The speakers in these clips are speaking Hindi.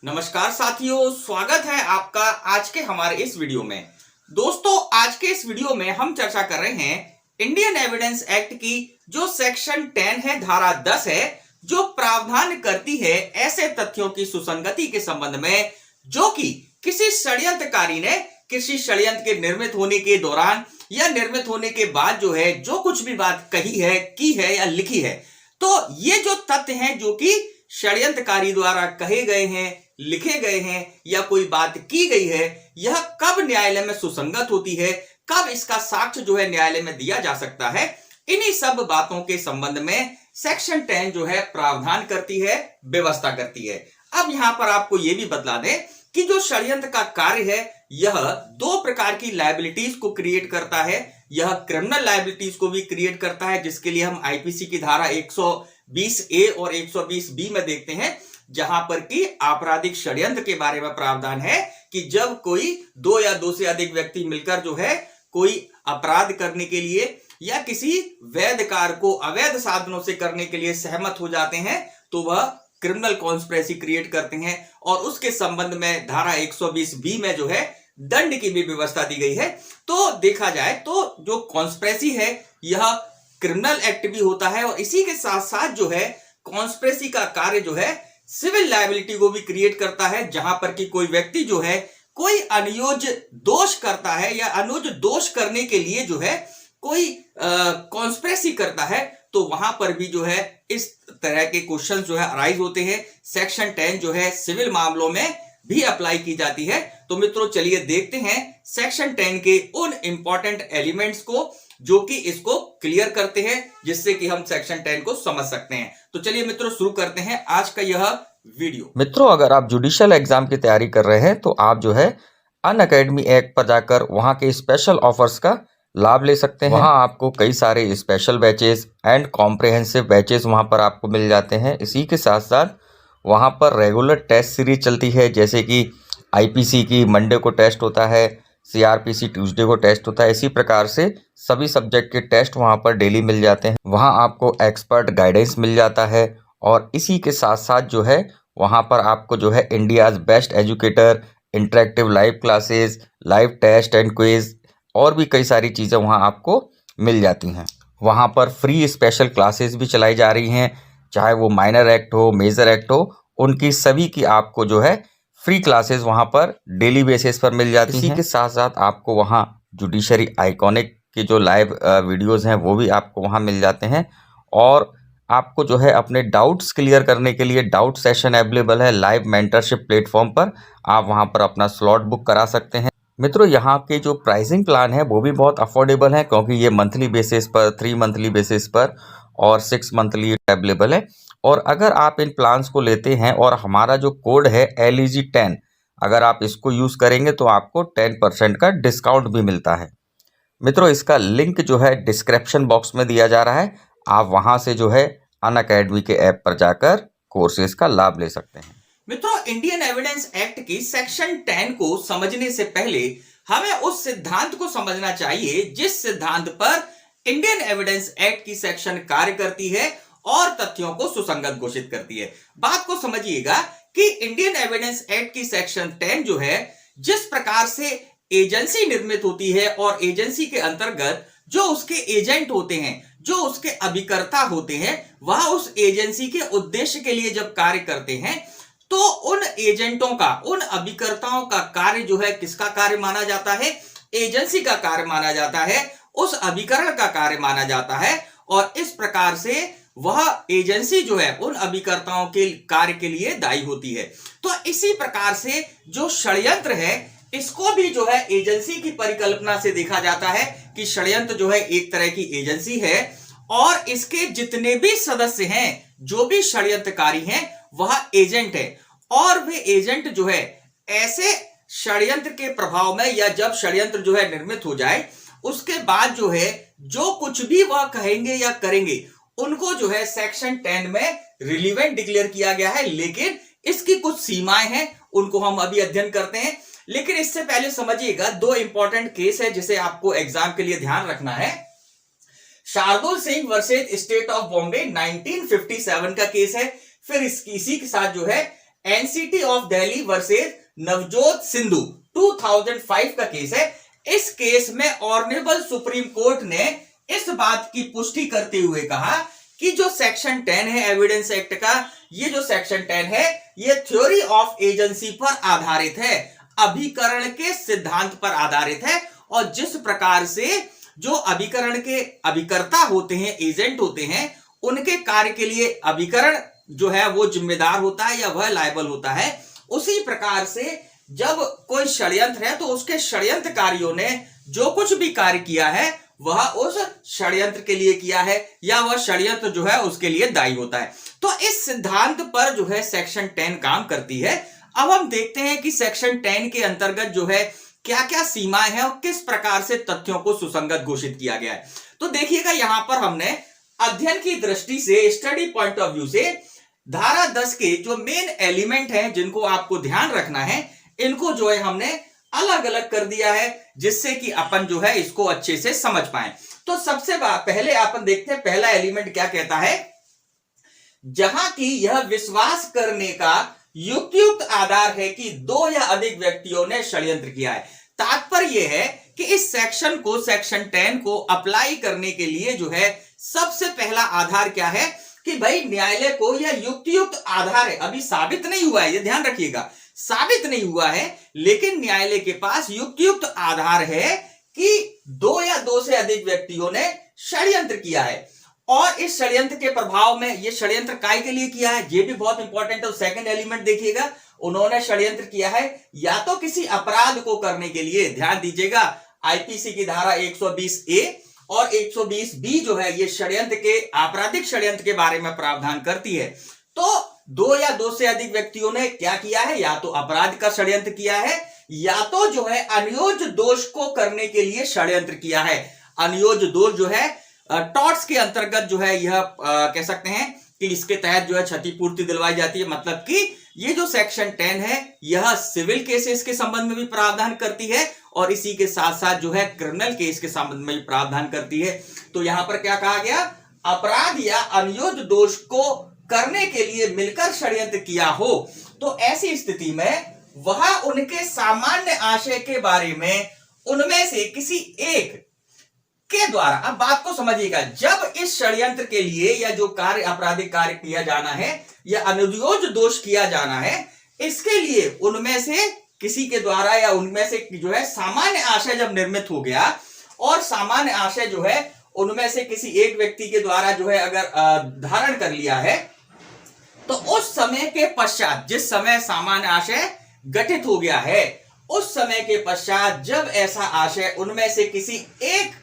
नमस्कार साथियों, स्वागत है आपका आज के हमारे इस वीडियो में। दोस्तों, आज के इस वीडियो में हम चर्चा कर रहे हैं इंडियन एविडेंस एक्ट की जो सेक्शन 10 है, धारा 10 है, जो प्रावधान करती है ऐसे तथ्यों की सुसंगति के संबंध में जो कि किसी षड्यंत्रकारी ने किसी षड्यंत्र के निर्मित होने के दौरान या निर्मित होने के बाद जो कुछ भी बात कही है, की है या लिखी है, तो ये जो तथ्य हैं जो कि षड्यंत्रकारी द्वारा कहे गए हैं, लिखे गए हैं या कोई बात की गई है, यह कब न्यायालय में सुसंगत होती है, कब इसका साक्ष्य न्यायालय में दिया जा सकता है, इन्हीं सब बातों के संबंध में सेक्शन 10 प्रावधान करती है, व्यवस्था करती है। अब यहां पर आपको यह भी बतला दें कि जो षड्यंत्र का कार्य है यह दो प्रकार की लायबिलिटीज को क्रिएट करता है। यह क्रिमिनल लायबिलिटीज को भी क्रिएट करता है, जिसके लिए हम आईपीसी की धारा 120A और 120B में देखते हैं, जहां पर कि आपराधिक षड्यंत्र के बारे में प्रावधान है कि जब कोई दो या दो से अधिक व्यक्ति मिलकर कोई अपराध करने के लिए या किसी वैध कार्य को अवैध साधनों से करने के लिए सहमत हो जाते हैं तो वह क्रिमिनल कॉन्स्पिरेसी क्रिएट करते हैं। और उसके संबंध में धारा 120B में दंड की भी व्यवस्था दी गई है। तो देखा जाए तो जो कॉन्स्पिरेसी है यह क्रिमिनल एक्ट भी होता है और इसी के साथ साथ कॉन्स्पिरेसी का कार्य सिविल लायबिलिटी को भी क्रिएट करता है, जहां पर कि कोई व्यक्ति कोई अनुयोज्य दोष करता है या अनुयोज्य दोष करने के लिए कोई कॉन्स्पिरेसी करता है, तो वहां पर भी इस तरह के क्वेश्चंस अराइज होते हैं। सेक्शन 10 सिविल मामलों में भी अप्लाई की जाती है। तो मित्रों, चलिए देखते हैं सेक्शन 10 के उन इंपॉर्टेंट एलिमेंट्स को जो कि इसको क्लियर करते हैं, जिससे कि हम सेक्शन 10 को समझ सकते हैं। तो चलिए मित्रों, शुरू करते हैं आज का यह वीडियो। मित्रों, अगर आप जुडिशियल एग्जाम की तैयारी कर रहे हैं तो आप अनअकैडमी ऐप पर जाकर वहां के स्पेशल ऑफर्स का लाभ ले सकते हैं। वहां आपको कई सारे special batches and comprehensive batches वहां पर आपको मिल जाते हैं। इसी के साथ साथ वहां पर रेगुलर टेस्ट सीरीज चलती है, जैसे कि आईपीसी की मंडे को टेस्ट होता है, सीआरपीसी ट्यूसडे को टेस्ट होता है। इसी प्रकार से सभी सब्जेक्ट के टेस्ट वहां पर डेली मिल जाते हैं। वहां आपको एक्सपर्ट गाइडेंस मिल जाता है और इसी के साथ साथ वहां पर आपको India's best educator, interactive live classes, live test and quiz और भी कई सारी चीज़ें वहां आपको मिल जाती हैं। वहां पर फ्री स्पेशल क्लासेस भी चलाई जा रही हैं, चाहे वो माइनर एक्ट हो, मेजर एक्ट हो, उनकी सभी की आपको फ्री क्लासेस वहां पर डेली बेसिस पर मिल जाती हैं। इसी के साथ साथ आपको वहां जुडिशरी आइकॉनिक के जो लाइव वीडियोस हैं वो भी आपको वहां मिल जाते हैं। और आपको अपने डाउट्स क्लियर करने के लिए डाउट सेशन अवेलेबल है लाइव मेंटरशिप प्लेटफॉर्म पर। आप वहां पर अपना स्लॉट बुक करा सकते हैं। मित्रों, यहाँ के जो प्राइसिंग प्लान है वो भी बहुत अफोर्डेबल है, क्योंकि ये मंथली बेसिस पर, 3 मंथली बेसिस पर और 6 मंथली अवेलेबल है। और अगर आप इन प्लान्स को लेते हैं और हमारा जो कोड है LEG10, अगर आप इसको यूज़ करेंगे तो आपको 10% का डिस्काउंट भी मिलता है। मित्रों, इसका लिंक डिस्क्रिप्शन बॉक्स में दिया जा रहा है। आप वहां से अनअकैडमी के ऐप पर जाकर कोर्सेज का लाभ ले सकते हैं। मित्रों, इंडियन एविडेंस एक्ट की सेक्शन 10 को समझने से पहले हमें उस सिद्धांत को समझना चाहिए जिस सिद्धांत पर इंडियन एविडेंस एक्ट की सेक्शन कार्य करती है और तथ्यों को सुसंगत घोषित करती है। बात को समझिएगा कि इंडियन एविडेंस एक्ट की सेक्शन 10 जिस प्रकार से एजेंसी निर्मित होती है और एजेंसी के अंतर्गत जो उसके एजेंट होते हैं, जो उसके अभिकर्ता होते हैं, वह उस एजेंसी के उद्देश्य के लिए जब कार्य करते हैं तो उन एजेंटों का, उन अभिकर्ताओं का कार्य किसका कार्य माना जाता है? एजेंसी का कार्य माना जाता है, उस अभिकरण का कार्य माना जाता है। और इस प्रकार से वह एजेंसी उन अभिकर्ताओं के कार्य के लिए दायी होती है। तो इसी प्रकार से जो षड्यंत्र है इसको भी एजेंसी की परिकल्पना से देखा जाता है कि षड्यंत्र एक तरह की एजेंसी है और इसके जितने भी सदस्य हैं, जो भी षड्यंत्रकारी हैं, वह एजेंट है। और वे एजेंट ऐसे षड्यंत्र के प्रभाव में या जब षड्यंत्र निर्मित हो जाए उसके बाद जो कुछ भी वह कहेंगे या करेंगे उनको सेक्शन 10 में रिलीवेंट डिक्लेयर किया गया है। लेकिन इसकी कुछ सीमाएं हैं, उनको हम अभी अध्ययन करते हैं। लेकिन इससे पहले समझिएगा, 2 इंपॉर्टेंट केस है जिसे आपको एग्जाम के लिए ध्यान रखना है। Shardul Singh versus state of Bombay 1957 का केस है। फिर इसी के साथ NCT of Delhi versus Navjot Sidhu 2005 का केस है। इस केस में ऑनरेबल सुप्रीम कोर्ट ने इस बात की पुष्टि करते हुए कहा कि जो सेक्शन 10 है एविडेंस एक्ट का, ये जो सेक्शन 10 है ये थ्योरी ऑफ एजेंसी पर आधारित है, अभिकरण के सिद्धांत पर आधारित है। और जिस प्रकार से जो अभिकरण के अभिकर्ता होते हैं, एजेंट होते हैं, उनके कार्य के लिए अभिकरण जो है वो जिम्मेदार होता है या वह लायबल होता है, उसी प्रकार से जब कोई षड्यंत्र है तो उसके षड्यंत्रकारियों ने जो कुछ भी कार्य किया है वह उस षड्यंत्र के लिए किया है या वह षड्यंत्र जो है उसके लिए दायी होता है। तो इस सिद्धांत पर जो है सेक्शन 10 काम करती है। अब हम देखते हैं कि सेक्शन 10 के अंतर्गत जो है क्या क्या सीमाएं हैं और किस प्रकार से तथ्यों को सुसंगत घोषित किया गया है। तो देखिएगा, यहां पर हमने अध्ययन की दृष्टि से, स्टडी पॉइंट ऑफ व्यू से, धारा 10 के जो मेन एलिमेंट हैं जिनको आपको ध्यान रखना है, इनको जो है हमने अलग अलग कर दिया है जिससे कि अपन जो है इसको अच्छे से समझ पाए। तो सबसे पहले अपन देखते हैं पहला एलिमेंट क्या कहता है। जहां की यह विश्वास करने का युक्तियुक्त आधार है कि 2 या अधिक व्यक्तियों ने षड्यंत्र किया है। तात्पर्य यह है कि इस सेक्शन को, सेक्शन 10 को अप्लाई करने के लिए जो है सबसे पहला आधार क्या है कि भाई न्यायालय को यह युक्तियुक्त आधार है, अभी साबित नहीं हुआ है, ये ध्यान रखिएगा, साबित नहीं हुआ है, लेकिन न्यायालय के पास युक्तियुक्त आधार है कि 2 या 2 से अधिक व्यक्तियों ने षड्यंत्र किया है। और इस षड्यंत्र के प्रभाव में, ये षड्यंत्र काय के लिए किया है, ये भी बहुत इंपॉर्टेंट है। सेकंड एलिमेंट देखिएगा, उन्होंने षड्यंत्र किया है या तो किसी अपराध को करने के लिए, ध्यान दीजिएगा आईपीसी की धारा 120A और 120B जो है ये षड्यंत्र के, आपराधिक षड्यंत्र के बारे में प्रावधान करती है। तो 2 या 2 से अधिक व्यक्तियों ने क्या किया है, या तो अपराध का षड्यंत्र किया है या तो जो है अनियोज दोष को करने के लिए षड्यंत्र किया है। अनियोज दोष जो है टॉर्ट्स के अंतर्गत जो है यह कह सकते हैं कि इसके तहत जो है क्षतिपूर्ति दिलवाई जाती है। मतलब कि ये जो सेक्शन 10 है यह सिविल केसेस के संबंध में भी प्रावधान करती है और इसी के साथ साथ जो है क्रिमिनल केस के संबंध में भी प्रावधान करती है। तो यहां पर क्या कहा गया, अपराध या अनियोज दोष को करने के लिए मिलकर षड्यंत्र किया हो तो ऐसी स्थिति में वह उनके सामान्य आशय के बारे में उनमें से किसी एक के द्वारा, अब बात को समझिएगा, जब इस षड्यंत्र के लिए या जो कार्य, आपराधिक कार्य किया जाना है या अनियोज दोष किया जाना है, इसके लिए उनमें से किसी के द्वारा या उनमें से जो है सामान्य आशय जब निर्मित हो गया और सामान्य आशय जो है उनमें से किसी एक व्यक्ति के द्वारा जो है अगर धारण कर लिया है, तो उस समय के पश्चात, जिस समय सामान्य आशय गठित हो गया है, उस समय के पश्चात जब ऐसा आशय उनमें से किसी एक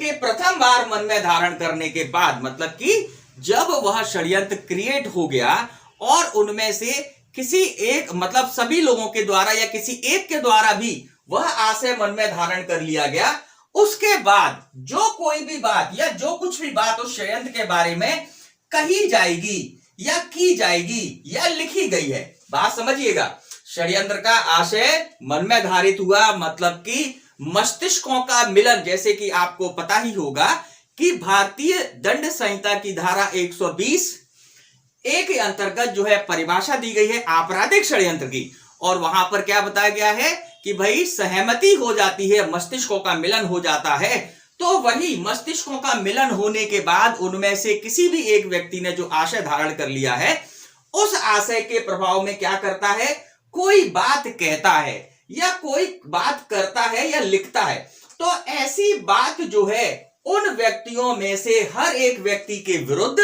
के प्रथम बार मन में धारण करने के बाद, मतलब कि जब वह षड्यंत्र क्रिएट हो गया और उनमें से किसी एक, मतलब सभी लोगों के द्वारा या किसी एक के द्वारा भी वह आशय मन में धारण कर लिया गया, उसके बाद जो कोई भी बात या जो कुछ भी बात उस षड्यंत्र के बारे में कही जाएगी या की जाएगी या लिखी गई है, बात समझिएगा, षड्यंत्र का आशय मन में धारित हुआ, मतलब कि मस्तिष्कों का मिलन, जैसे कि आपको पता ही होगा कि भारतीय दंड संहिता की धारा 120A के अंतर्गत जो है परिभाषा दी गई है आपराधिक षड्यंत्र की, और वहां पर क्या बताया गया है कि भाई सहमति हो जाती है, मस्तिष्कों का मिलन हो जाता है। तो वही मस्तिष्कों का मिलन होने के बाद उनमें से किसी भी एक व्यक्ति ने जो आशय धारण कर लिया है, उस आशय के प्रभाव में क्या करता है, कोई बात कहता है या कोई बात करता है या लिखता है, तो ऐसी बात जो है उन व्यक्तियों में से हर एक व्यक्ति के विरुद्ध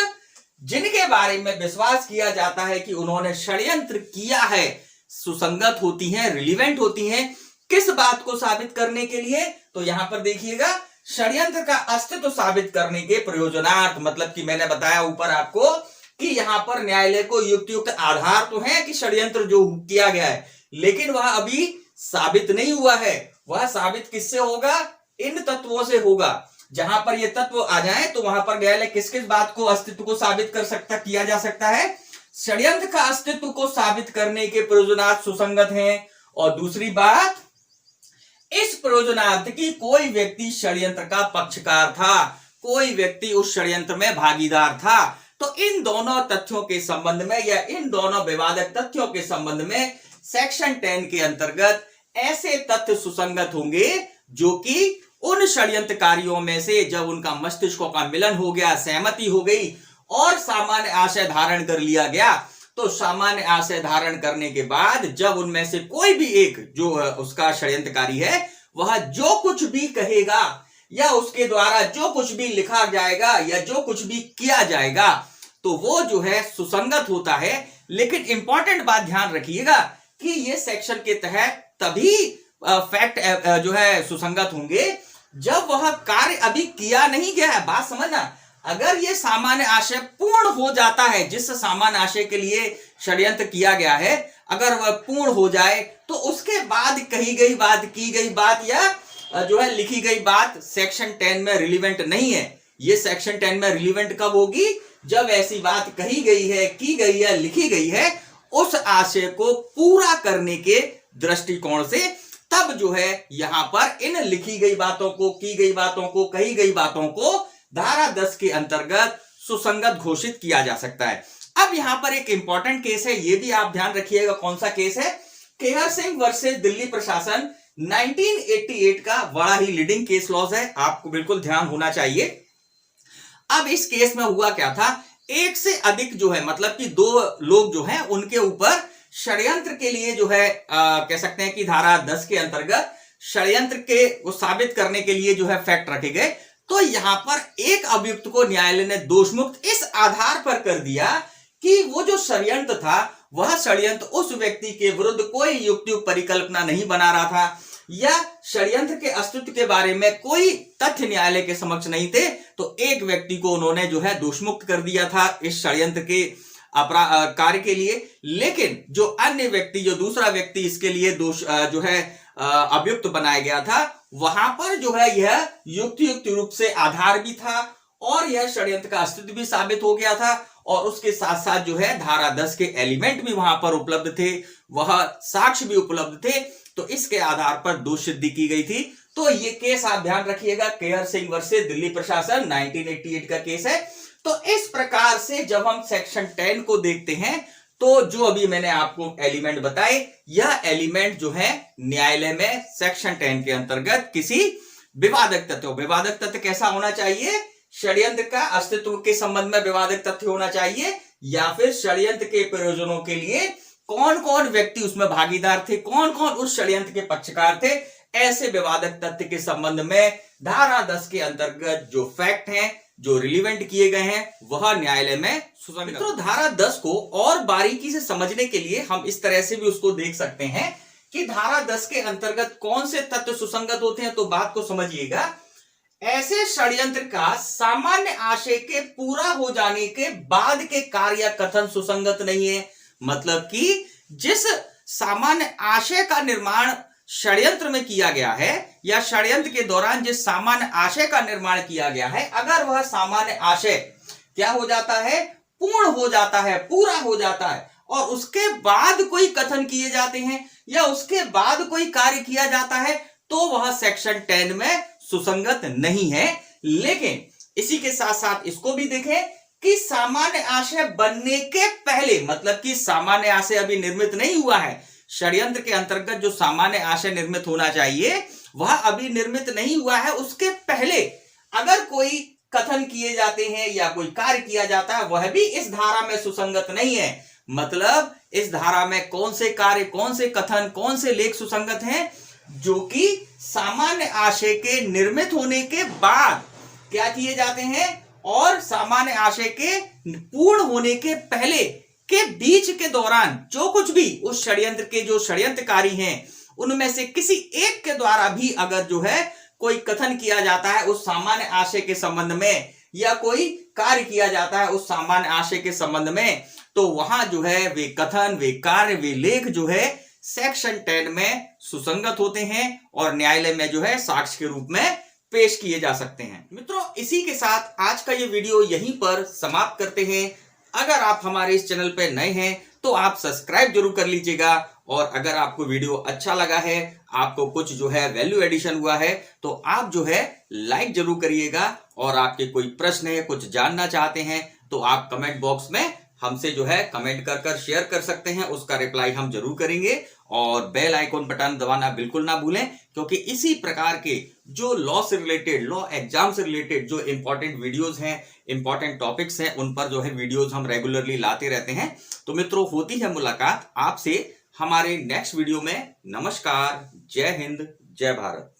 जिनके बारे में विश्वास किया जाता है कि उन्होंने षड्यंत्र किया है, सुसंगत होती हैं, रिलीवेंट होती हैं। किस बात को साबित करने के लिए, तो यहां पर देखिएगा, षड्यंत्र का अस्तित्व साबित करने के प्रयोजनार्थ, मतलब कि मैंने बताया ऊपर आपको कि यहां पर न्यायालय को युक्तियुक्त आधार तो है कि षड्यंत्र जो किया गया है, लेकिन वह अभी साबित नहीं हुआ है। वह साबित किससे होगा, इन तत्वों से होगा। जहां पर ये तत्व आ जाएं तो वहां पर न्यायालय किस किस बात को, अस्तित्व को साबित कर सकता, किया जा सकता है, षड्यंत्र का अस्तित्व को साबित करने के प्रयोजनार्थ सुसंगत हैं। और दूसरी बात, इस प्रयोजनार्थ की कोई व्यक्ति षड्यंत्र का पक्षकार था, कोई व्यक्ति उस षड्यंत्र में भागीदार था, तो इन दोनों तथ्यों के संबंध में या इन दोनों विवादक तथ्यों के संबंध में सेक्शन 10 के अंतर्गत ऐसे तथ्य सुसंगत होंगे जो कि उन षड्यंत्रकारियों में से जब उनका मस्तिष्कों का मिलन हो गया, सहमति हो गई और सामान्य आशय धारण कर लिया गया, तो सामान्य आशय धारण करने के बाद जब उनमें से कोई भी एक जो उसका षड्यंत्रकारी है वह जो कुछ भी कहेगा या उसके द्वारा जो कुछ भी लिखा जाएगा या जो कुछ भी किया जाएगा तो वो जो है सुसंगत होता है। लेकिन इंपॉर्टेंट बात ध्यान रखिएगा कि ये सेक्शन के तहत तभी फैक्ट जो है सुसंगत होंगे जब वह कार्य अभी किया नहीं गया है। बात समझना, अगर ये सामान्य आशय पूर्ण हो जाता है, जिस सामान्य आशय के लिए षड्यंत्र किया गया है, अगर वह पूर्ण हो जाए तो उसके बाद कही गई बात, की गई बात या जो है लिखी गई बात सेक्शन 10 में रिलीवेंट नहीं है। ये सेक्शन 10 में रिलीवेंट कब होगी? जब ऐसी बात कही गई है, की गई है, लिखी गई है उस आशय को पूरा करने के दृष्टिकोण से, तब जो है यहां पर इन लिखी गई बातों को, की गई बातों को, कही गई बातों को धारा 10 के अंतर्गत सुसंगत घोषित किया जा सकता है। अब यहां पर एक इंपॉर्टेंट केस है, ये भी आप ध्यान रखिएगा। कौन सा केस है? केहर सिंह वर्सेस दिल्ली प्रशासन 1988 का बड़ा ही लीडिंग केस लॉज है, आपको बिल्कुल ध्यान होना चाहिए। अब इस केस में हुआ क्या था, एक से अधिक जो है मतलब कि दो लोग जो हैं उनके ऊपर षड्यंत्र के लिए जो है कह सकते हैं कि धारा 10 के अंतर्गत षड्यंत्र के वो साबित करने के लिए जो है फैक्ट रखे गए। तो यहां पर एक अभियुक्त को न्यायालय ने दोषमुक्त इस आधार पर कर दिया कि वो जो षड्यंत्र था वह षड्यंत्र उस व्यक्ति के विरुद्ध कोई युक्तियुक्त परिकल्पना नहीं बना रहा था या षड्यंत्र के अस्तित्व के बारे में कोई तथ्य न्यायालय के समक्ष नहीं थे। तो एक व्यक्ति को उन्होंने जो है दोषमुक्त कर दिया था इस षड्यंत्र के कार्य के लिए। लेकिन जो अन्य व्यक्ति, जो दूसरा व्यक्ति इसके लिए दोष जो है अभियुक्त बनाया गया था, वहां पर जो है यह युक्तियुक्त रूप से आधार भी था और यह षड्यंत्र का अस्तित्व भी साबित हो गया था और उसके साथ साथ जो है धारा 10 के एलिमेंट भी वहां पर उपलब्ध थे, वह साक्ष्य भी उपलब्ध थे। तो इसके आधार पर दोष सिद्धि की गई थी। तो ये केस आप ध्यान रखिएगा, केहर सिंह वर्सेस दिल्ली प्रशासन 1988 का केस है। तो इस प्रकार से जब हम सेक्शन 10 को देखते हैं तो जो अभी मैंने आपको एलिमेंट बताए, यह एलिमेंट जो है न्यायालय में सेक्शन 10 के अंतर्गत किसी विवादक तथ्य कैसा होना चाहिए? षड्यंत्र का अस्तित्व के संबंध में विवादक तथ्य होना चाहिए या फिर षड्यंत्र के प्रयोजनों के लिए कौन कौन व्यक्ति उसमें भागीदार थे, कौन कौन उस षड्यंत्र के पक्षकार थे, ऐसे विवादक तथ्य के संबंध में धारा 10 के अंतर्गत जो फैक्ट हैं, जो रिलीवेंट किए गए हैं, वह न्यायालय में सुसंगत। तो धारा 10 को और बारीकी से समझने के लिए हम इस तरह से भी उसको देख सकते हैं कि धारा 10 के अंतर्गत कौन से तथ्य सुसंगत होते हैं। तो बात को समझिएगा, ऐसे षड्यंत्र का सामान्य आशय के पूरा हो जाने के बाद के कार्य या कथन सुसंगत नहीं है। मतलब कि जिस सामान्य आशय का निर्माण षड्यंत्र में किया गया है या षड्यंत्र के दौरान जिस सामान्य आशय का निर्माण किया गया है, अगर वह सामान्य आशय क्या हो जाता है? पूर्ण हो जाता है, पूरा हो जाता है और उसके बाद कोई कथन किए जाते हैं या उसके बाद कोई कार्य किया जाता है, तो वह सेक्शन 10 में सुसंगत नहीं है। लेकिन इसी के साथ साथ इसको भी देखें कि सामान्य आशय बनने के पहले, मतलब कि सामान्य आशय अभी निर्मित नहीं हुआ है, षड्यंत्र के अंतर्गत जो सामान्य आशय निर्मित होना चाहिए वह अभी निर्मित नहीं हुआ है, उसके पहले अगर कोई कथन किए जाते हैं या कोई कार्य किया जाता है, वह भी इस धारा में सुसंगत नहीं है। मतलब इस धारा में कौन से कार्य, कौन से कथन, कौन से लेख सुसंगत हैं? जो कि सामान्य आशय के निर्मित होने के बाद क्या किए जाते हैं और सामान्य आशय के पूर्ण होने के पहले के बीच के दौरान जो कुछ भी उस षड्यंत्र के जो षड्यंत्रकारी हैं उनमें से किसी एक के द्वारा भी अगर जो है कोई कथन किया जाता है उस सामान्य आशय के संबंध में या कोई कार्य किया जाता है उस सामान्य आशय के संबंध में, तो वहां जो है वे कथन, वे कार्य, वे लेख जो है सेक्शन 10 में सुसंगत होते हैं और न्यायालय में जो है साक्ष्य के रूप में पेश किए जा सकते हैं। मित्रों, इसी के साथ आज का ये वीडियो यहीं पर समाप्त करते हैं। अगर आप हमारे इस चैनल पर नए हैं तो आप सब्सक्राइब जरूर कर लीजिएगा और अगर आपको वीडियो अच्छा लगा है, आपको कुछ जो है वैल्यू एडिशन हुआ है, तो आप जो है लाइक जरूर करिएगा और आपके कोई प्रश्न है, कुछ जानना चाहते हैं, तो आप कमेंट बॉक्स में हमसे जो है कमेंट कर शेयर कर सकते हैं, उसका रिप्लाई हम जरूर करेंगे। और बेल आइकॉन बटन दबाना बिल्कुल ना भूलें, क्योंकि इसी प्रकार के जो लॉ से रिलेटेड, लॉ एग्जाम से रिलेटेड जो इंपॉर्टेंट वीडियोस हैं, इंपॉर्टेंट टॉपिक्स हैं, उन पर जो है वीडियोस हम रेगुलरली लाते रहते हैं। तो मित्रों, होती है मुलाकात आपसे हमारे नेक्स्ट वीडियो में। नमस्कार, जय हिंद, जय भारत।